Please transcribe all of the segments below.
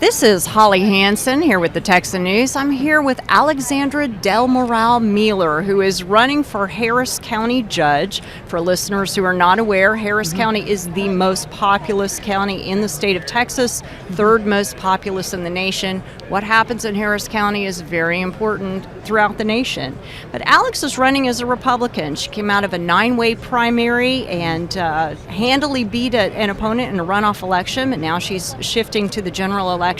This is Holly Hansen here with the Texan News. I'm here with Alexandra Del Moral Mueller, who is running for Harris County Judge. For listeners who are not aware, Harris County is the most populous county in the state of Texas, third most populous in the nation. What happens in Harris County is very important throughout the nation. But Alex is running as a Republican. She came out of a 9-way primary and handily beat an opponent in a runoff election, and now she's shifting to the general election.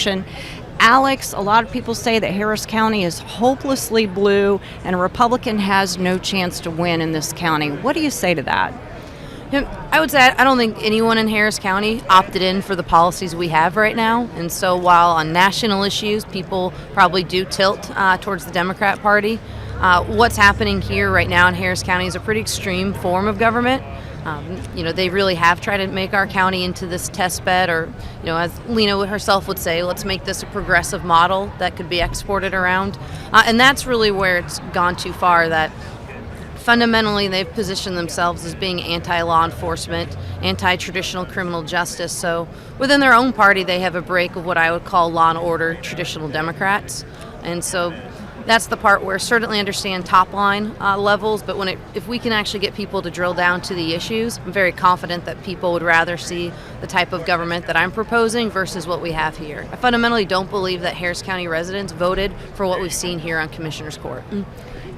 Alex, a lot of people say that Harris County is hopelessly blue and a Republican has no chance to win in this county. What do you say to that? I would say I don't think anyone in Harris County opted in for the policies we have right now. And so while on national issues, people probably do tilt towards the Democrat Party, what's happening here right now in Harris County is a pretty extreme form of government. They really have tried to make our county into this test bed, or, as Lena herself would say, let's make this a progressive model that could be exported around. And that's really where it's gone too far, that fundamentally they've positioned themselves as being anti-law enforcement, anti-traditional criminal justice. So within their own party, they have a break of what I would call law and order traditional Democrats. And so that's the part where I certainly understand top line levels, but if we can actually get people to drill down to the issues, I'm very confident that people would rather see the type of government that I'm proposing versus what we have here. I fundamentally don't believe that Harris County residents voted for what we've seen here on Commissioner's Court.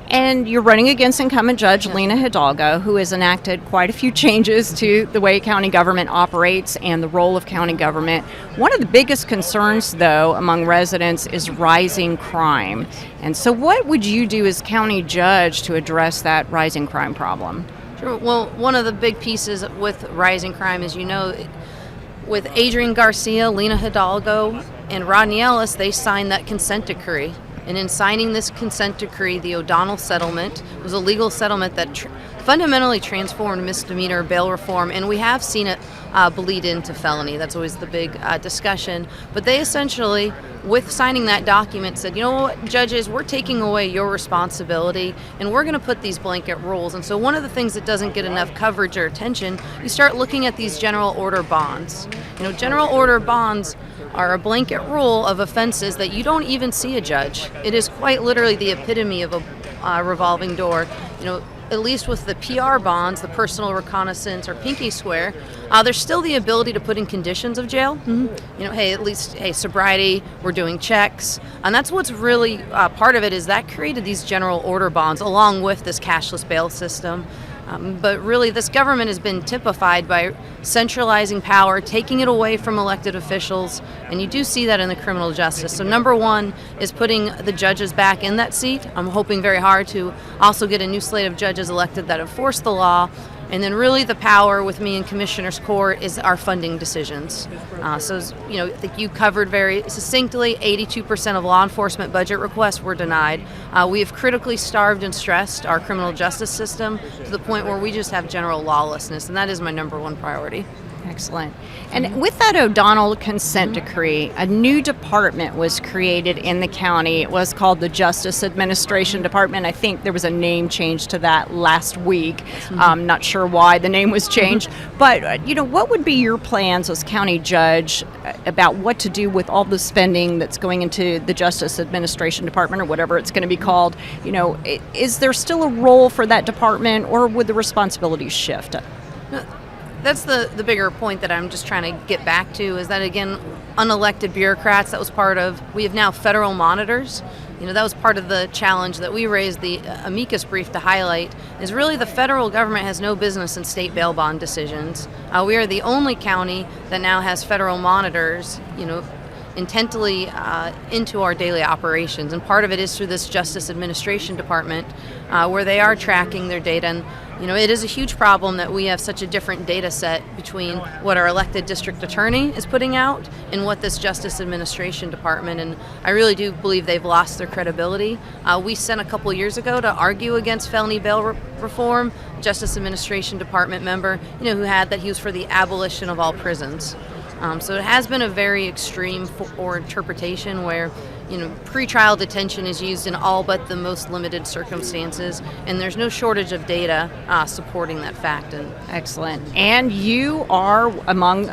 And you're running against incumbent Judge Lena Hidalgo, who has enacted quite a few changes to the way county government operates and the role of county government. One of the biggest concerns, though, among residents is rising crime. And so what would you do as county judge to address that rising crime problem? Sure. Well, one of the big pieces with rising crime is, with Adrian Garcia, Lena Hidalgo, and Rodney Ellis, they signed that consent decree. And in signing this consent decree, the O'Donnell settlement was a legal settlement that fundamentally transformed misdemeanor bail reform, and we have seen it bleed into felony. That's always the big discussion. But they essentially, with signing that document, said, you know what, judges, we're taking away your responsibility, and we're going to put these blanket rules. And so one of the things that doesn't get enough coverage or attention, you start looking at these general order bonds. General order bonds are a blanket rule of offenses that you don't even see a judge. It is quite literally the epitome of a revolving door. At least with the PR bonds, the personal reconnaissance or pinky swear, there's still the ability to put in conditions of jail. Sobriety, we're doing checks. And that's what's really part of it, is that created these general order bonds along with this cashless bail system. But really, this government has been typified by centralizing power, taking it away from elected officials, and you do see that in the criminal justice. So number one is putting the judges back in that seat. I'm hoping very hard to also get a new slate of judges elected that enforce the law. And then really the power with me in Commissioner's Court is our funding decisions. I think you covered very succinctly, 82% of law enforcement budget requests were denied. We have critically starved and stressed our criminal justice system to the point where we just have general lawlessness, and that is my number one priority. Excellent. And with that O'Donnell consent decree, a new department was created in the county. It was called the Justice Administration Department. I think there was a name change to that last week. Not sure why the name was changed. But, what would be your plans as county judge about what to do with all the spending that's going into the Justice Administration Department, or whatever it's going to be called? Is there still a role for that department, or would the responsibilities shift? That's the bigger point that I'm just trying to get back to, is that, again, unelected bureaucrats, we have now federal monitors. That was part of the challenge that we raised the amicus brief to highlight, is really the federal government has no business in state bail bond decisions. We are the only county that now has federal monitors, intently into our daily operations. And part of it is through this Justice Administration Department, where they are tracking their data. And it is a huge problem that we have such a different data set between what our elected district attorney is putting out and what this Justice Administration Department, and I really do believe they've lost their credibility. We sent a couple years ago to argue against felony bail reform, Justice Administration Department member, he was for the abolition of all prisons. So it has been a very extreme interpretation where, pretrial detention is used in all but the most limited circumstances, and there's no shortage of data supporting that fact. And excellent. And you are among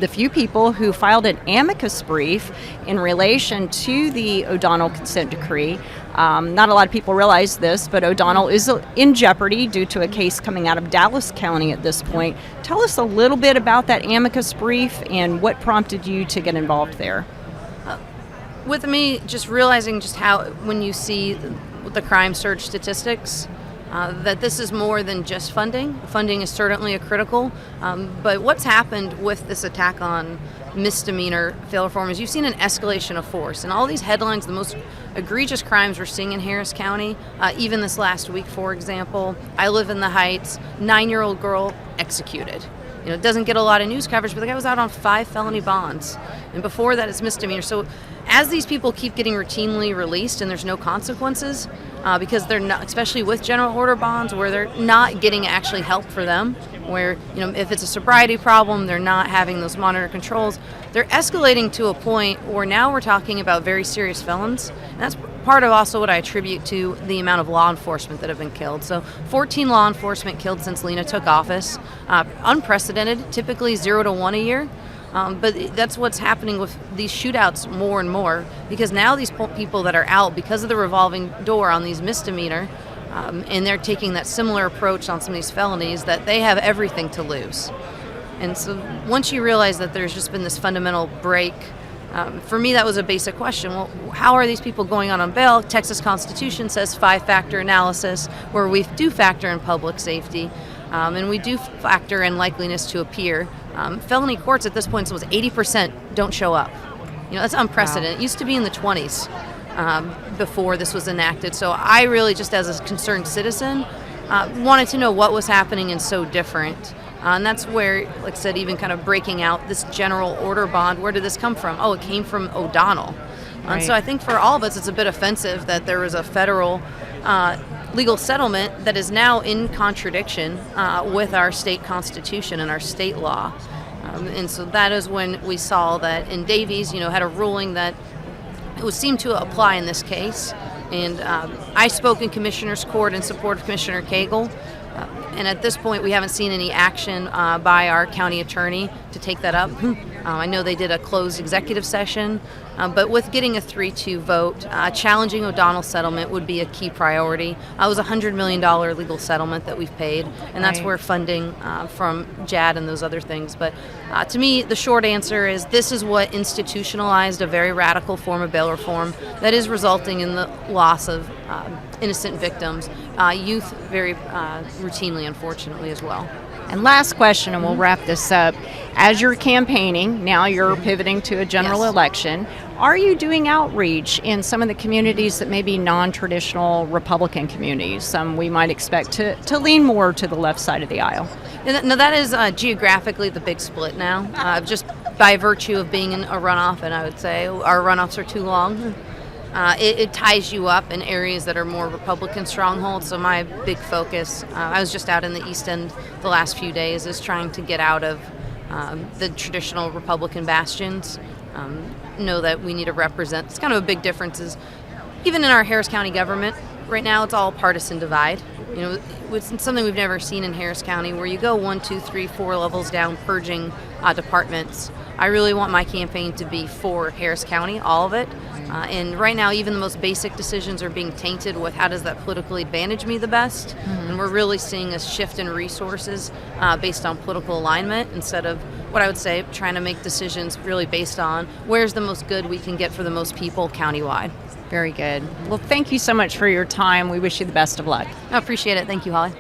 the few people who filed an amicus brief in relation to the O'Donnell consent decree. Not a lot of people realize this, but O'Donnell is in jeopardy due to a case coming out of Dallas County at this point. Tell us a little bit about that amicus brief and what prompted you to get involved there. With me, just realizing just how, when you see the crime surge statistics, that this is more than just funding. Funding is certainly a critical, but what's happened with this attack on misdemeanor fail reform is you've seen an escalation of force. And all these headlines, the most egregious crimes we're seeing in Harris County, even this last week, for example, I live in the Heights, 9-year-old girl executed. It doesn't get a lot of news coverage, but the guy was out on 5 felony bonds. And before that, it's misdemeanor. So as these people keep getting routinely released and there's no consequences, because they're not, especially with general order bonds, where they're not getting actually help for them, where, if it's a sobriety problem, they're not having those monitor controls, they're escalating to a point where now we're talking about very serious felons. And that's part of also what I attribute to the amount of law enforcement that have been killed. So 14 law enforcement killed since Lena took office. Unprecedented, typically 0 to 1 a year. But that's what's happening with these shootouts more and more, because now these people that are out because of the revolving door on these misdemeanor, and they're taking that similar approach on some of these felonies, that they have everything to lose. And so once you realize that there's just been this fundamental break, for me that was a basic question. Well, how are these people going on bail? Texas Constitution says 5-factor analysis, where we do factor in public safety, and we do factor in likeliness to appear. Felony courts at this point was 80% don't show up. That's unprecedented. Wow. It used to be in the 20s before this was enacted. So I really, just as a concerned citizen, wanted to know what was happening and so different. And that's where, like I said, even kind of breaking out this general order bond, where did this come from? Oh, it came from O'Donnell. Right. And so I think for all of us, it's a bit offensive that there was a federal legal settlement that is now in contradiction with our state constitution and our state law. And so that is when we saw that in Davies, had a ruling that it would seem to apply in this case. And I spoke in Commissioner's Court in support of Commissioner Cagle. And at this point, we haven't seen any action by our county attorney to take that up. I know they did a closed executive session, but with getting a 3-2 vote, challenging O'Donnell's settlement would be a key priority. It was a $100 million legal settlement that we've paid, and that's where funding from JAD and those other things. But to me, the short answer is this is what institutionalized a very radical form of bail reform that is resulting in the loss of innocent victims, youth very routinely, unfortunately, as well. And last question, and we'll wrap this up. As you're campaigning, now you're pivoting to a general election. Are you doing outreach in some of the communities that may be non-traditional Republican communities? Some we might expect to lean more to the left side of the aisle. No, that is geographically the big split now, just by virtue of being in a runoff, and I would say our runoffs are too long. It ties you up in areas that are more Republican strongholds. So my big focus, I was just out in the East End the last few days, is trying to get out of the traditional Republican bastions. Know that we need to represent. It's kind of a big difference is even in our Harris County government right now, it's all partisan divide. It's something we've never seen in Harris County, where you go 1, 2, 3, 4 levels down purging departments. I really want my campaign to be for Harris County, all of it. And right now, even the most basic decisions are being tainted with how does that politically advantage me the best. Mm-hmm. And we're really seeing a shift in resources based on political alignment instead of what I would say trying to make decisions really based on where's the most good we can get for the most people countywide. Very good. Well, thank you so much for your time. We wish you the best of luck. I appreciate it. Thank you, Holly.